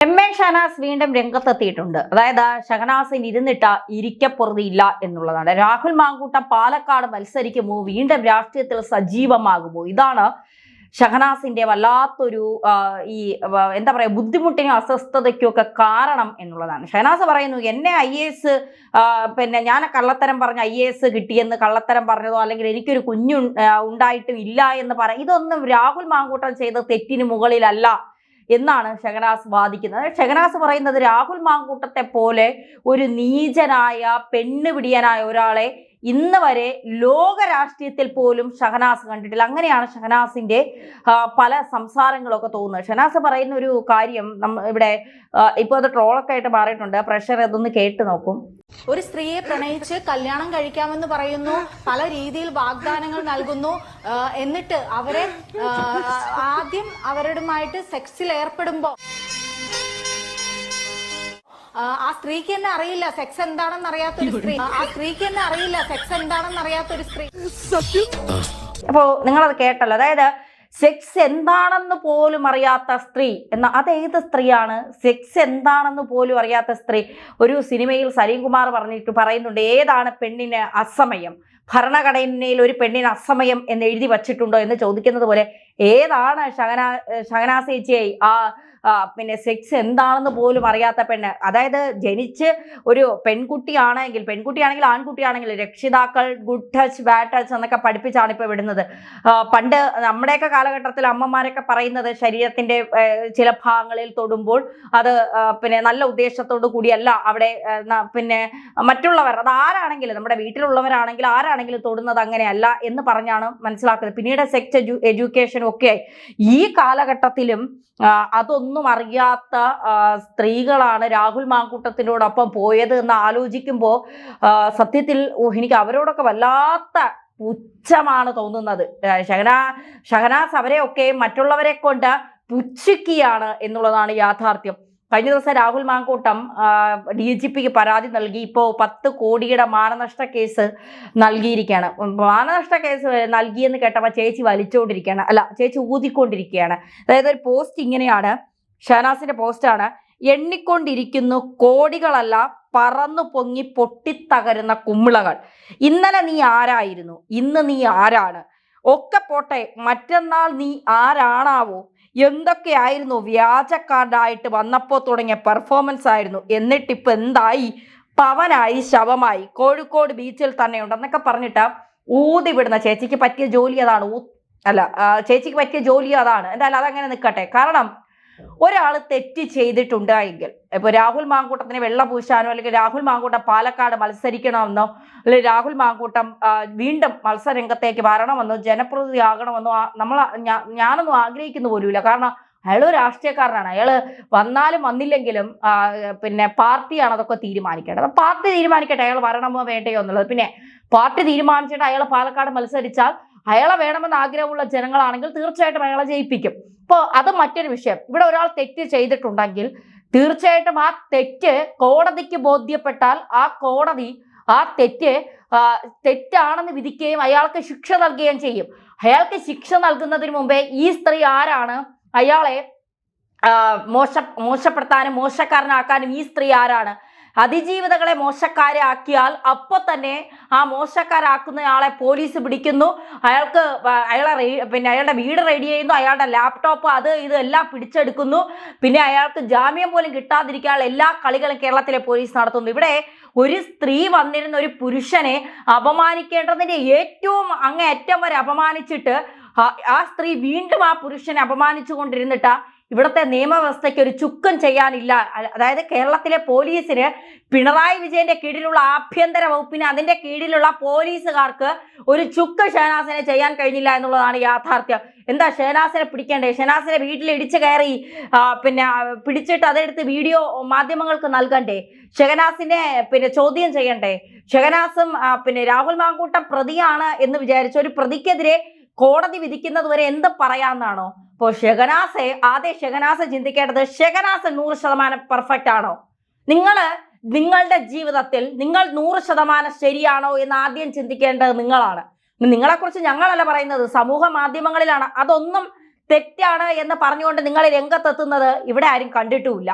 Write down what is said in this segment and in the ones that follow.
ഷഹനാസ് വീണ്ടും രംഗത്തെത്തിയിട്ടുണ്ട്. അതായത് ഷഹനാസിന് ഇരുന്നിട്ട ഇരിക്കപ്പുറതിയില്ല എന്നുള്ളതാണ്. രാഹുൽ മാങ്കൂട്ടം പാലക്കാട് മത്സരിക്കുമോ, വീണ്ടും രാഷ്ട്രീയത്തിൽ സജീവമാകുമോ? ഇതാണ് ഷഹനാസിന്റെ വല്ലാത്തൊരു എന്താ പറയുക, ബുദ്ധിമുട്ടിനും അസ്വസ്ഥതയ്ക്കും ഒക്കെ കാരണം എന്നുള്ളതാണ്. ഷഹനാസ് പറയുന്നു, എന്നെ IAS ഞാൻ കള്ളത്തരം പറഞ്ഞ IAS കിട്ടിയെന്ന് കള്ളത്തരം പറഞ്ഞതോ അല്ലെങ്കിൽ എനിക്കൊരു കുഞ്ഞു ഉണ്ടായിട്ടും ഇല്ല എന്ന് പറയാം, ഇതൊന്നും രാഹുൽ മാങ്കൂട്ടം ചെയ്ത തെറ്റിന് മുകളിലല്ല എന്നാണ് ഷഹനാസ് വാദിക്കുന്നത്. ഷഹനാസ് പറയുന്നത് രാഹുൽ മാങ്കൂട്ടത്തെ പോലെ ഒരു നീചനായ പെണ്ണുപിടിയനായ ഒരാളെ ഇന്ന് വരെ ലോക രാഷ്ട്രീയത്തിൽ പോലും ഷഹനാസ് കണ്ടിട്ടില്ല. അങ്ങനെയാണ് ഷഹനാസിന്റെ പല സംസാരങ്ങളൊക്കെ തോന്നുന്നത്. ഷഹനാസ് പറയുന്ന ഒരു കാര്യം ഇവിടെ ഇപ്പോൾ അത് ട്രോളൊക്കെ ആയിട്ട് മാറിയിട്ടുണ്ട്. പ്രഷർ അതൊന്ന് കേട്ട് നോക്കും. ഒരു സ്ത്രീയെ പ്രണയിച്ച് കല്യാണം കഴിക്കാമെന്ന് പറയുന്നു, പല രീതിയിൽ വാഗ്ദാനങ്ങൾ നൽകുന്നു, എന്നിട്ട് അവരെ ആദ്യം അവരുമായിട്ട് സെക്സിൽ ഏർപ്പെടുമ്പോ ആ സ്ത്രീക്ക് തന്നെ അറിയില്ല സെക്സ് എന്താണെന്ന് അറിയാത്തൊരു സ്ത്രീ, അപ്പോ നിങ്ങളത് കേട്ടല്ലോ. അതായത് സെക്സ് എന്താണെന്ന് പോലും അറിയാത്ത സ്ത്രീ അതേത് സ്ത്രീയാണ്? സെക്സ് എന്താണെന്ന് പോലും അറിയാത്ത സ്ത്രീ. ഒരു സിനിമയിൽ സലീം കുമാർ പറയുന്നുണ്ട്, ഏതാണ് പെണ്ണിന് അസമയം, ഭരണഘടനയിൽ ഒരു പെണ്ണിന് അസമയം എന്ന് എഴുതി വച്ചിട്ടുണ്ടോ എന്ന് ചോദിക്കുന്നത് പോലെ ഏതാണ് ഷഹനാസ് ചേച്ചിയായി സെക്സ് എന്താണെന്ന് പോലും അറിയാത്ത പെണ്ണ്? അതായത് ജനിച്ച് ഒരു പെൺകുട്ടിയാണെങ്കിൽ ആൺകുട്ടിയാണെങ്കിൽ രക്ഷിതാക്കൾ ഗുഡ് ടച്ച് ബാഡ് ടച്ച് എന്നൊക്കെ പഠിപ്പിച്ചാണ് ഇപ്പോൾ വിടുന്നത്. പണ്ട് നമ്മുടെയൊക്കെ കാലഘട്ടത്തിൽ അമ്മമാരൊക്കെ പറയുന്നത് ശരീരത്തിന്റെ ചില ഭാഗങ്ങളിൽ തൊടുമ്പോൾ അത് നല്ല ഉദ്ദേശത്തോടു കൂടിയല്ല അവിടെ മറ്റുള്ളവർ, അത് ആരാണെങ്കിലും നമ്മുടെ വീട്ടിലുള്ളവരാണെങ്കിൽ ആരാണെങ്കിലും തൊടുന്നത് അങ്ങനെയല്ല എന്ന് പറഞ്ഞാണ് മനസ്സിലാക്കുന്നത്. പിന്നീട് സെക്സ് എഡ്യൂക്കേഷൻ ഒക്കെ ഈ കാലഘട്ടത്തിലും അതൊന്നും അറിയാത്ത സ്ത്രീകളാണ് രാഹുൽ മാങ്കൂട്ടത്തിനോടൊപ്പം പോയത് എന്ന് ആലോചിക്കുമ്പോൾ സത്യത്തിൽ എനിക്ക് അവരോടൊക്കെ വല്ലാത്ത പുച്ഛമാണ് തോന്നുന്നത്. ഷഹനാസ് അവരെയൊക്കെ മറ്റുള്ളവരെ കൊണ്ട് പുച്ഛിക്കുകയാണ് എന്നുള്ളതാണ് യാഥാർത്ഥ്യം. കഴിഞ്ഞ ദിവസം രാഹുൽ മാങ്കൂട്ടം DGPക്ക് പരാതി നൽകി. ഇപ്പോൾ 10 കോടിയുടെ മാനനഷ്ട കേസ് നൽകിയിരിക്കുകയാണ്. മാനനഷ്ട കേസ് നൽകിയെന്ന് കേട്ടപ്പോൾ ചേച്ചി വലിച്ചുകൊണ്ടിരിക്കുകയാണ്, ചേച്ചി ഊതിക്കൊണ്ടിരിക്കുകയാണ്. അതായത് ഒരു പോസ്റ്റ് ഇങ്ങനെയാണ്, ഷഹനാസിന്റെ പോസ്റ്റാണ്: എണ്ണിക്കൊണ്ടിരിക്കുന്നു കോടികളല്ല, പറന്നു പൊങ്ങി പൊട്ടിത്തകരുന്ന കുമ്മിളകൾ. ഇന്നലെ നീ ആരായിരുന്നു, ഇന്ന് നീ ആരാണ്? ഒക്കെ പോട്ടെ, മറ്റന്നാൾ നീ ആരാണാവോ? എന്തൊക്കെയായിരുന്നു വ്യാജ കാർഡായിട്ട് വന്നപ്പോൾ തുടങ്ങിയ പെർഫോമൻസ് ആയിരുന്നു, എന്നിട്ടിപ്പോൾ എന്തായി? പവനായി, ശവമായി, കോഴിക്കോട് ബീച്ചിൽ തന്നെയുണ്ട് എന്നൊക്കെ പറഞ്ഞിട്ട് ഊതി വിടുന്ന ചേച്ചിക്ക് പറ്റിയ ജോലി അതാണ്. ചേച്ചിക്ക് പറ്റിയ ജോലി അതാണ്. എന്തായാലും അതങ്ങനെ നിൽക്കട്ടെ. കാരണം ഒരാൾ തെറ്റ് ചെയ്തിട്ടുണ്ടെങ്കിൽ, ഇപ്പോൾ രാഹുൽ മാങ്കൂട്ടത്തിന് വെള്ള പൂശാനോ അല്ലെങ്കിൽ രാഹുൽ മാങ്കൂട്ടം പാലക്കാട് മത്സരിക്കണമെന്നോ അല്ലെങ്കിൽ രാഹുൽ മാങ്കൂട്ടം വീണ്ടും മത്സരരംഗത്തേക്ക് വരണമെന്നോ ജനപ്രതിനിധിയാകണമെന്നോ ഞാനൊന്നും ആഗ്രഹിക്കുന്നു പോലുമില്ല. കാരണം അയാൾ രാഷ്ട്രീയക്കാരനാണ്. അയാൾ വന്നാലും വന്നില്ലെങ്കിലും പാർട്ടിയാണ് അതൊക്കെ തീരുമാനിക്കേണ്ടത്. പാർട്ടി തീരുമാനിക്കട്ടെ അയാൾ വരണമോ വേണ്ടയോ എന്നുള്ളത്. പിന്നെ പാർട്ടി തീരുമാനിച്ചിട്ട് അയാൾ പാലക്കാട് മത്സരിച്ചാൽ അയാളെ വേണമെന്ന് ആഗ്രഹമുള്ള ജനങ്ങളാണെങ്കിൽ തീർച്ചയായിട്ടും അയാളെ ജയിപ്പിക്കും. അപ്പോൾ അത് മറ്റൊരു വിഷയം. ഇവിടെ ഒരാൾ തെറ്റ് ചെയ്തിട്ടുണ്ടെങ്കിൽ തീർച്ചയായിട്ടും ആ തെറ്റ് കോടതിക്ക് ബോധ്യപ്പെട്ടാൽ ആ കോടതി ആ തെറ്റാണെന്ന് വിധിക്കുകയും അയാൾക്ക് ശിക്ഷ നൽകുകയും ചെയ്യും. അയാൾക്ക് ശിക്ഷ നൽകുന്നതിന് മുമ്പേ ഈ സ്ത്രീ ആരാണ്, അയാളെ മോശപ്പെടുത്താനും മോശക്കാരനാക്കാനും ഈ സ്ത്രീ ആരാണ്? അതിജീവിതകളെ മോശക്കാരെ ആക്കിയാൽ അപ്പോൾ തന്നെ ആ മോശക്കാരാക്കുന്നയാളെ പോലീസ് പിടിക്കുന്നു, അയാളുടെ വീട് റെഡി ചെയ്യുന്നു, അയാളുടെ ലാപ്ടോപ്പ് അത് ഇതെല്ലാം പിടിച്ചെടുക്കുന്നു, പിന്നെ അയാൾക്ക് ജാമ്യം പോലും കിട്ടാതിരിക്കാനുള്ള എല്ലാ കളികളും കേരളത്തിലെ പോലീസ് നടത്തുന്നു. ഇവിടെ ഒരു സ്ത്രീ വന്നിരുന്ന ഒരു പുരുഷനെ അപമാനിക്കേണ്ടതിന്റെ ഏറ്റവും അങ്ങേയറ്റം വരെ അപമാനിച്ചിട്ട് ആ സ്ത്രീ വീണ്ടും ആ പുരുഷനെ അപമാനിച്ചു കൊണ്ടിരുന്നിട്ട് ഇവിടുത്തെ നിയമവ്യവസ്ഥയ്ക്ക് ഒരു ചുക്കം ചെയ്യാനില്ല. അതായത് കേരളത്തിലെ പോലീസിന് പിണറായി വിജയന്റെ കീഴിലുള്ള ആഭ്യന്തര വകുപ്പിന് അതിന്റെ കീഴിലുള്ള പോലീസുകാർക്ക് ഒരു ചുക്ക് ഷഹനാസിനെ ചെയ്യാൻ കഴിഞ്ഞില്ല എന്നുള്ളതാണ് യാഥാർത്ഥ്യം. എന്താ ഷഹനാസിനെ പിടിക്കേണ്ടേ? ഷഹനാസിനെ വീട്ടിൽ ഇടിച്ചു കയറി പിടിച്ചിട്ട് അതെടുത്ത് വീഡിയോ മാധ്യമങ്ങൾക്ക് നൽകണ്ടേ? ഷഹനാസിനെ ചോദ്യം ചെയ്യണ്ടേ? ഷഹനാസും രാഹുൽ മാങ്കൂട്ടം പ്രതിയാണ് എന്ന് വിചാരിച്ച ഒരു പ്രതിക്കെതിരെ കോടതി വിധിക്കുന്നത് വരെ എന്ത് പറയാമെന്നാണോ? ഇപ്പോൾ ഷഹനാസ് ചിന്തിക്കേണ്ടത്, ഷഹനാസ് 100% പെർഫെക്റ്റ് ആണോ? നിങ്ങളുടെ ജീവിതത്തിൽ നിങ്ങൾ 100% ശരിയാണോ എന്ന് ആദ്യം ചിന്തിക്കേണ്ടത് നിങ്ങളാണ്. നിങ്ങളെക്കുറിച്ച് ഞങ്ങളല്ല പറയുന്നത്, സമൂഹ മാധ്യമങ്ങളിലാണ് അതൊന്നും തെറ്റാണ് എന്ന് പറഞ്ഞുകൊണ്ട് നിങ്ങൾ രംഗത്തെത്തുന്നത് ഇവിടെ ആരും കണ്ടിട്ടുമില്ല.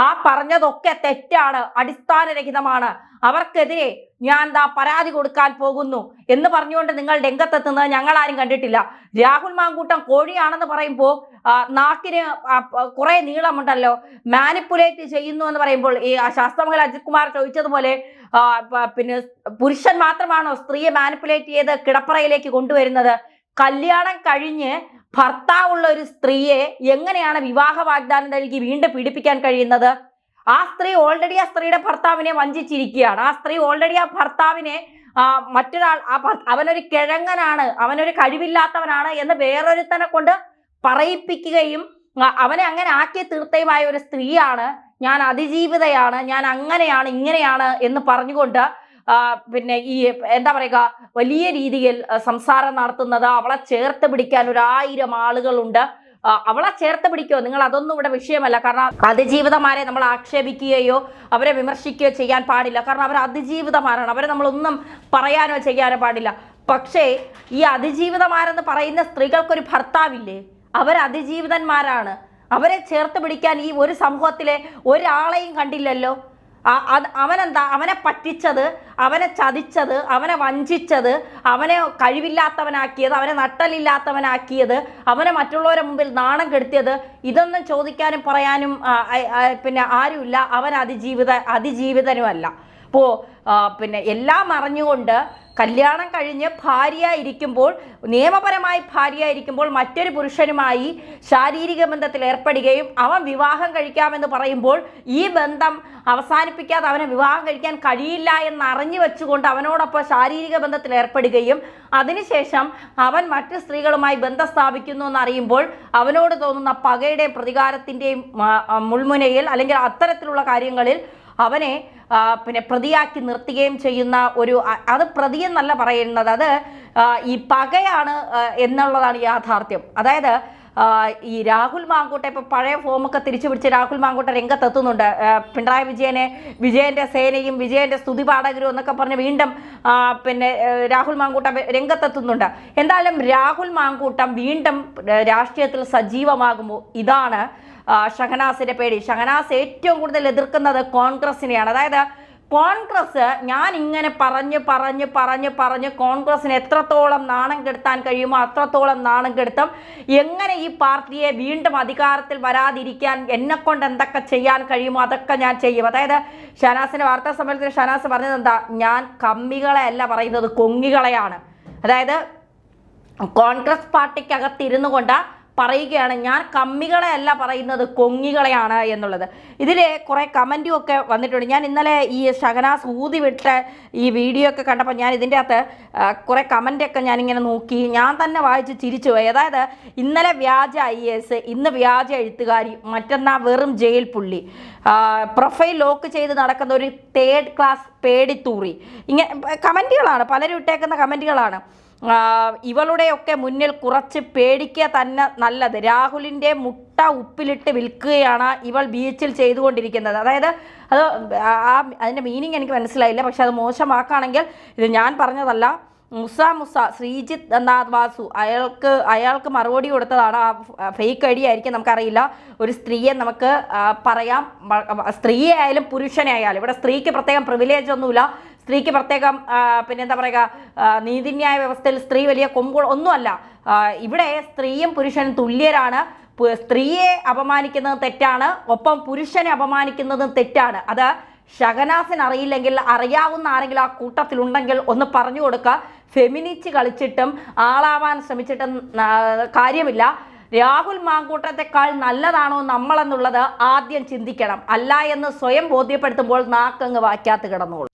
ആ പറഞ്ഞതൊക്കെ തെറ്റാണ്, അടിസ്ഥാനരഹിതമാണ്, അവർക്കെതിരെ ഞാൻ പരാതി കൊടുക്കാൻ പോകുന്നു എന്ന് പറഞ്ഞുകൊണ്ട് നിങ്ങൾ രംഗത്തെത്തുന്നത് ഞങ്ങൾ ആരും കണ്ടിട്ടില്ല. രാഹുൽ മാങ്കൂട്ടം കോഴിയാണെന്ന് പറയുമ്പോൾ നാക്കിന് കുറെ നീളമുണ്ടല്ലോ, മാനിപ്പുലേറ്റ് ചെയ്യുന്നു എന്ന് പറയുമ്പോൾ ഈ ശാസ്ത്രമംഗൽ അജിത് കുമാർ ചോദിച്ചതുപോലെ പിന്നെ പുരുഷൻ മാത്രമാണോ സ്ത്രീയെ മാനിപ്പുലേറ്റ് ചെയ്ത് കിടപ്പറയിലേക്ക് കൊണ്ടുവരുന്നത്? കല്യാണം കഴിഞ്ഞ് ഭർത്താവുള്ള ഒരു സ്ത്രീയെ എങ്ങനെയാണ് വിവാഹ വാഗ്ദാനം നൽകി വീണ്ടും പീഡിപ്പിക്കാൻ കഴിയുന്നത്? ആ സ്ത്രീ ഓൾറെഡി ആ സ്ത്രീയുടെ ഭർത്താവിനെ വഞ്ചിച്ചിരിക്കുകയാണ്. ആ സ്ത്രീ ഓൾറെഡി ആ ഭർത്താവിനെ മറ്റൊരാൾ അവനൊരു കിഴങ്ങനാണ്, അവനൊരു കഴിവില്ലാത്തവനാണ് എന്ന് വേറൊരുത്തനെ കൊണ്ട് പറയിപ്പിക്കുകയും അവനെ അങ്ങനെ ആക്കി തീർത്തയുമായ ഒരു സ്ത്രീയാണ് ഞാൻ, അതിജീവിതയാണ് ഞാൻ, അങ്ങനെയാണ് ഇങ്ങനെയാണ് എന്ന് പറഞ്ഞുകൊണ്ട് പിന്നെ ഈ എന്താ പറയുക വലിയ രീതിയിൽ സംസാരം നടത്തുന്നത്. അവളെ ചേർത്ത് പിടിക്കാൻ 1000 ആളുകളുണ്ട്. അവളെ ചേർത്ത് പിടിക്കുകയോ, നിങ്ങൾ അതൊന്നും ഇവിടെ വിഷയമല്ല. കാരണം അതിജീവിതമാരെ നമ്മൾ ആക്ഷേപിക്കുകയോ അവരെ വിമർശിക്കുകയോ ചെയ്യാൻ പാടില്ല. കാരണം അവർ അതിജീവിതമാരാണ്, അവരെ നമ്മളൊന്നും പറയാനോ ചെയ്യാനോ പാടില്ല. പക്ഷേ ഈ അതിജീവിതമാരെന്ന് പറയുന്ന സ്ത്രീകൾക്കൊരു ഭർത്താവില്ലേ? അവർ അതിജീവിതന്മാരാണ്. അവരെ ചേർത്ത് പിടിക്കാൻ ഈ ഒരു സമൂഹത്തിലെ ഒരാളെയും കണ്ടില്ലല്ലോ. അവനെന്താ, അവനെ പറ്റിച്ചത്, അവനെ ചതിച്ചത്, അവനെ വഞ്ചിച്ചത്, അവനെ കഴിവില്ലാത്തവനാക്കിയത്, അവനെ നട്ടലില്ലാത്തവനാക്കിയത്, അവനെ മറ്റുള്ളവരുടെ മുമ്പിൽ നാണം കെടുത്തിയത്, ഇതൊന്നും ചോദിക്കാനും പറയാനും പിന്നെ ആരുമില്ല. അവൻ അതിജീവിതനുമല്ല. അപ്പോൾ പിന്നെ എല്ലാം അറിഞ്ഞുകൊണ്ട് കല്യാണം കഴിഞ്ഞ് ഭാര്യയായിരിക്കുമ്പോൾ, നിയമപരമായി ഭാര്യയായിരിക്കുമ്പോൾ മറ്റൊരു പുരുഷനുമായി ശാരീരിക ബന്ധത്തിൽ ഏർപ്പെടുകയും അവൻ വിവാഹം കഴിക്കാമെന്ന് പറയുമ്പോൾ ഈ ബന്ധം അവസാനിപ്പിക്കാതെ അവനെ വിവാഹം കഴിക്കാൻ കഴിയില്ല എന്ന് അറിഞ്ഞു വെച്ചുകൊണ്ട് അവനോടൊപ്പം ശാരീരിക ബന്ധത്തിൽ ഏർപ്പെടുകയും അതിനുശേഷം അവൻ മറ്റ് സ്ത്രീകളുമായി ബന്ധം സ്ഥാപിക്കുന്നു എന്നറിയുമ്പോൾ അവനോട് തോന്നുന്ന പകയുടെയും പ്രതികാരത്തിൻ്റെയും മുൾമുനയിൽ അല്ലെങ്കിൽ അത്തരത്തിലുള്ള കാര്യങ്ങളിൽ അവനെ പിന്നെ പ്രതിയാക്കി നിർത്തുകയും ചെയ്യുന്ന ഒരു, അത് പ്രതി എന്നല്ല പറയുന്നത്, അത് ഈ പകയാണ് എന്നുള്ളതാണ് യാഥാർത്ഥ്യം. അതായത് ഈ രാഹുൽ മാങ്കൂട്ട ഇപ്പോൾ പഴയ ഫോമൊക്കെ തിരിച്ചു പിടിച്ച് രാഹുൽ മാങ്കൂട്ട രംഗത്തെത്തുന്നുണ്ട്. പിണറായി വിജയൻ്റെ സേനയും വിജയൻ്റെ സ്തുതിപാഠകരും എന്നൊക്കെ പറഞ്ഞ് വീണ്ടും പിന്നെ രാഹുൽ മാങ്കൂട്ടം രംഗത്തെത്തുന്നുണ്ട്. എന്തായാലും രാഹുൽ മാങ്കൂട്ടം വീണ്ടും രാഷ്ട്രീയത്തിൽ സജീവമാകുമ്പോൾ ഇതാണ് ഷഹനാസിന്റെ പേടി. ഷഹനാസ് ഏറ്റവും കൂടുതൽ എതിർക്കുന്നത് കോൺഗ്രസിനെയാണ്. അതായത് കോൺഗ്രസ്, ഞാൻ ഇങ്ങനെ പറഞ്ഞ് കോൺഗ്രസിന് എത്രത്തോളം നാണം കെടുത്താൻ കഴിയുമോ അത്രത്തോളം നാണം കെടുത്തും. എങ്ങനെ ഈ പാർട്ടിയെ വീണ്ടും അധികാരത്തിൽ വരാതിരിക്കാൻ എന്നെക്കൊണ്ട് എന്തൊക്കെ ചെയ്യാൻ കഴിയുമോ അതൊക്കെ ഞാൻ ചെയ്യും. അതായത് ഷഹനാസിന്റെ വാർത്താ സമ്മേളനത്തിൽ ഷഹനാസ് പറഞ്ഞത് എന്താ, ഞാൻ കമ്മികളെ അല്ല പറയുന്നത്, കൊങ്ങികളെയാണ്. അതായത് കോൺഗ്രസ് പാർട്ടിക്കകത്തിരുന്നു കൊണ്ട് പറയുകയാണ്, ഞാൻ കമ്മികളെ അല്ല പറയുന്നത്, കൊങ്ങികളെയാണ് എന്നുള്ളത്. ഇതിൽ കുറേ കമൻറ്റും ഒക്കെ വന്നിട്ടുണ്ട്. ഞാൻ ഇന്നലെ ഈ ഷഹനാസ് ഊതി വിട്ട ഈ വീഡിയോ ഒക്കെ കണ്ടപ്പോൾ ഞാൻ ഇതിൻ്റെ അകത്ത് കുറേ കമൻറ്റൊക്കെ ഞാനിങ്ങനെ നോക്കി, ഞാൻ തന്നെ വായിച്ച് ചിരിച്ചു പോയി. അതായത് ഇന്നലെ വ്യാജ IAS, ഇന്ന് വ്യാജ എഴുത്തുകാരി, മറ്റന്നാ വെറും ജയിൽ പുള്ളി, പ്രൊഫൈൽ ലോക്ക് ചെയ്ത് നടക്കുന്ന ഒരു 3rd ക്ലാസ് പേടിത്തൂറി, ഇങ്ങനെ കമൻറ്റുകളാണ്, പലരും ഇട്ടേക്കുന്ന കമൻറ്റുകളാണ്. ഇവളുടെയൊക്കെ മുന്നിൽ കുറച്ച് പേടിക്കുക തന്നെ നല്ലത്. രാഹുലിൻ്റെ മുട്ട ഉപ്പിലിട്ട് വിൽക്കുകയാണ് ഇവൾ ബീച്ചിൽ ചെയ്തുകൊണ്ടിരിക്കുന്നത്. അതായത് അത് അതിൻ്റെ മീനിങ് എനിക്ക് മനസ്സിലായില്ല, പക്ഷെ അത് മോശമാക്കുകയാണെങ്കിൽ ഇത് ഞാൻ പറഞ്ഞതല്ല. മുസ ശ്രീജിത്ത് എന്ന വാസു അയാൾക്ക് മറുപടി കൊടുത്തതാണ്. ആ ഫേക്ക് ഐഡി ആയിരിക്കും, നമുക്കറിയില്ല. ഒരു സ്ത്രീയെ നമുക്ക് പറയാം, സ്ത്രീയെ ആയാലും പുരുഷനെ ആയാലും, ഇവിടെ സ്ത്രീക്ക് പ്രത്യേകം പ്രിവിലേജ് ഒന്നുമില്ല, സ്ത്രീക്ക് പ്രത്യേകം പിന്നെ എന്താ പറയുക നീതിന്യായ വ്യവസ്ഥയിൽ സ്ത്രീ വലിയ കൊമ്പുകൾ ഒന്നുമല്ല. ഇവിടെ സ്ത്രീയും പുരുഷനും തുല്യരാണ്. സ്ത്രീയെ അപമാനിക്കുന്നത് തെറ്റാണ്, ഒപ്പം പുരുഷനെ അപമാനിക്കുന്നതും തെറ്റാണ്. അത് ഷഹനാസിന് അറിയില്ലെങ്കിൽ അറിയാവുന്ന ആരെങ്കിലും ആ കൂട്ടത്തിലുണ്ടെങ്കിൽ ഒന്ന് പറഞ്ഞു കൊടുക്കുക. ഫെമിനിസ്റ്റ് കളിച്ചിട്ടും ആളാവാൻ ശ്രമിച്ചിട്ടും കാര്യമില്ല. രാഹുൽ മാങ്കൂട്ടത്തെക്കാൾ നല്ലതാണോ നമ്മളെന്നുള്ളത് ആദ്യം ചിന്തിക്കണം. അല്ല എന്ന് സ്വയം ബോധ്യപ്പെടുത്തുമ്പോൾ നാക്കങ്ങ് വാക്കാത്ത് കിടന്നോളൂ.